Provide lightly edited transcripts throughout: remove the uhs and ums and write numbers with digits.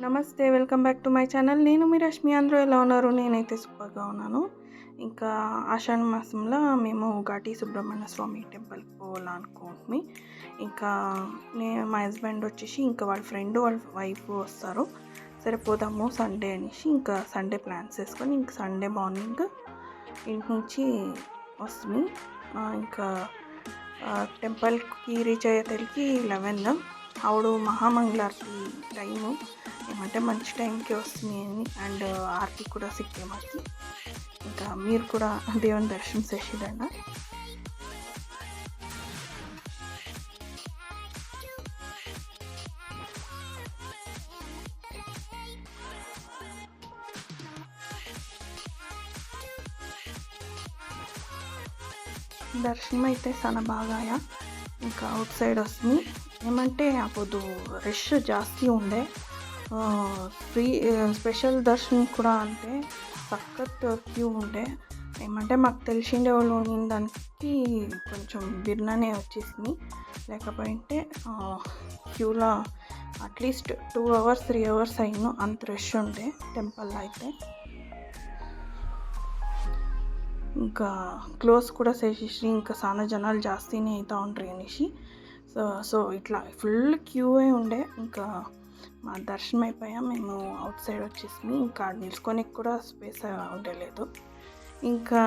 నమస్తే. Welcome back to my channel. నేను మీ రష్మి. అందరూ ఎలా ఉన్నారు? నేనైతే సూపర్గా ఉన్నాను. ఇంకా ఆషాఢ మాసంలో మేము ఘాటి సుబ్రహ్మణ్య స్వామి టెంపుల్కి పోవాలనుకుంటున్నాం. ఇంకా మా హస్బెండ్ వచ్చేసి ఇంకా వాళ్ళ ఫ్రెండ్ వాళ్ళ వైఫ్ వస్తారు. సరే పోదాము సండే అనేసి ఇంకా సండే ప్లాన్స్ వేసుకొని ఇంక సండే మార్నింగ్ ఇంటి నుంచి వస్తుంది. ఇంకా టెంపుల్కి రీచ్ అయ్యేసరికి 11 ఆవిడ మహామంగళారతి టైము ఏమంటే మంచి టైంకి వస్తుంది అని అండ్ ఆర్తి కూడా సిక్కే మాకి. ఇంకా మీరు కూడా దేవుని దర్శనం చేసిరండి. దర్శనం అయితే చాలా బాగా ఇంకా అవుట్ సైడ్ వస్తుంది. ఏమంటే అప్పుడు రష్ జాస్తి ఉండే ఫ్రీ స్పెషల్ దర్శనం కూడా అంటే సఖత్ క్యూ ఉండే. ఏమంటే మాకు తెలిసిండే వాళ్ళు దానికి కొంచెం బిర్నానే వచ్చేసింది. లేకపోతే క్యూలో అట్లీస్ట్ 2 hours 3 hours అయినా అంత రష్ ఉండే టెంపుల్లో అయితే. ఇంకా క్లోజ్ కూడా చేసేసి ఇంకా చాలా జనాలు జాస్తినే అవుతూ ఉంటారు అనేసి సో ఇట్లా ఫుల్ క్యూఏ ఉండే. ఇంకా మా దర్శనం అయిపోయా మేము అవుట్ సైడ్ వచ్చేసి ఇంకా నిలుచుకోనికి కూడా స్పేస్ ఉండలేదు. ఇంకా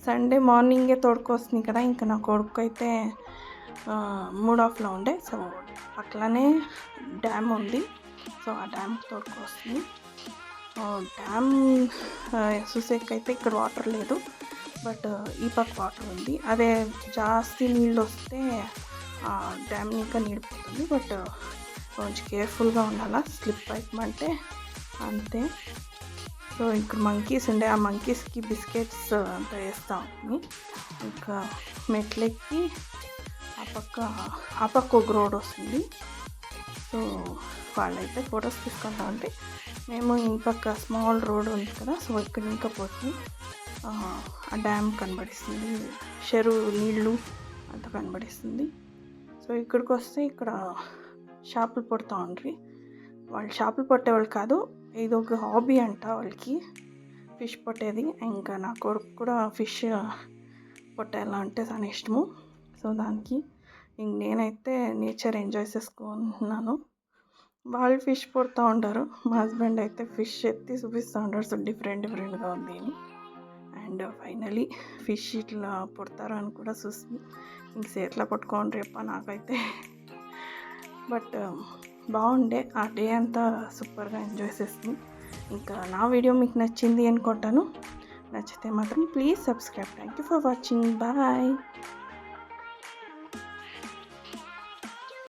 సండే మార్నింగే తోడుకొస్తుంది కదా. ఇంకా నా కొడుకు అయితే మూడ్ ఆఫ్లో ఉండే. సో పక్కనే డ్యామ్ ఉంది. సో ఆ డ్యామ్కి తోడుకొస్తుంది. డ్యామ్ చూసేకి అయితే ఇక్కడ వాటర్ లేదు, బట్ ఈ పక్క వాటర్ ఉంది. అదే జాస్తి నీళ్ళు వస్తే డ్యామ్ ఇంకా నీడిపోతుంది. బట్ కొంచెం కేర్ఫుల్గా ఉండాలా, స్లిప్ అయిపోమంటే అంతే. సో ఇక్కడ మంకీస్ ఉండే, ఆ మంకీస్కి బిస్కెట్స్ అంతా వేస్తూ ఉంటుంది. ఇంకా మెట్లెక్కి ఆ పక్క ఒక రోడ్ వస్తుంది. సో వాళ్ళైతే ఫొటోస్ తీసుకుంటా ఉంటే మేము ఈ పక్క స్మాల్ రోడ్ ఉంది కదా. సో ఇక్కడ ఇంకా పోతుంది. ఆ డ్యామ్ కనబడిస్తుంది, చెరువు నీళ్ళు అంతా కనబడిస్తుంది. సో ఇక్కడికి వస్తే ఇక్కడ చేపలు పడుతూ ఉండ్రి. వాళ్ళు చేపలు పట్టేవాళ్ళు కాదు, ఇది ఒక హాబీ అంట వాళ్ళకి, ఫిష్ పట్టేది. ఇంకా నా కొడుకు కూడా ఫిష్ పట్టేలా అంటే చాలా ఇష్టము. సో దానికి నేనైతే నేచర్ ఎంజాయ్ చేసుకుంటున్నాను. వాళ్ళు ఫిష్ పడుతూ ఉంటారు, మా హస్బెండ్ అయితే ఫిష్ ఎత్తి చూపిస్తూ ఉంటారు. సో డిఫరెంట్గా ఉంది అని. అండ్ ఫైనలీ ఫిష్ ఇట్లా పడతారు అని కూడా చూసి ఇంక చేతిలో పట్టుకోండి రేప నాకైతే. బట్ బాగుండే ఆ డే అంతా, సూపర్గా ఎంజాయ్ చేస్తుంది. ఇంకా నా వీడియో మీకు నచ్చింది అనుకుంటాను. నచ్చితే మాత్రం please subscribe. Thank you for watching. Bye.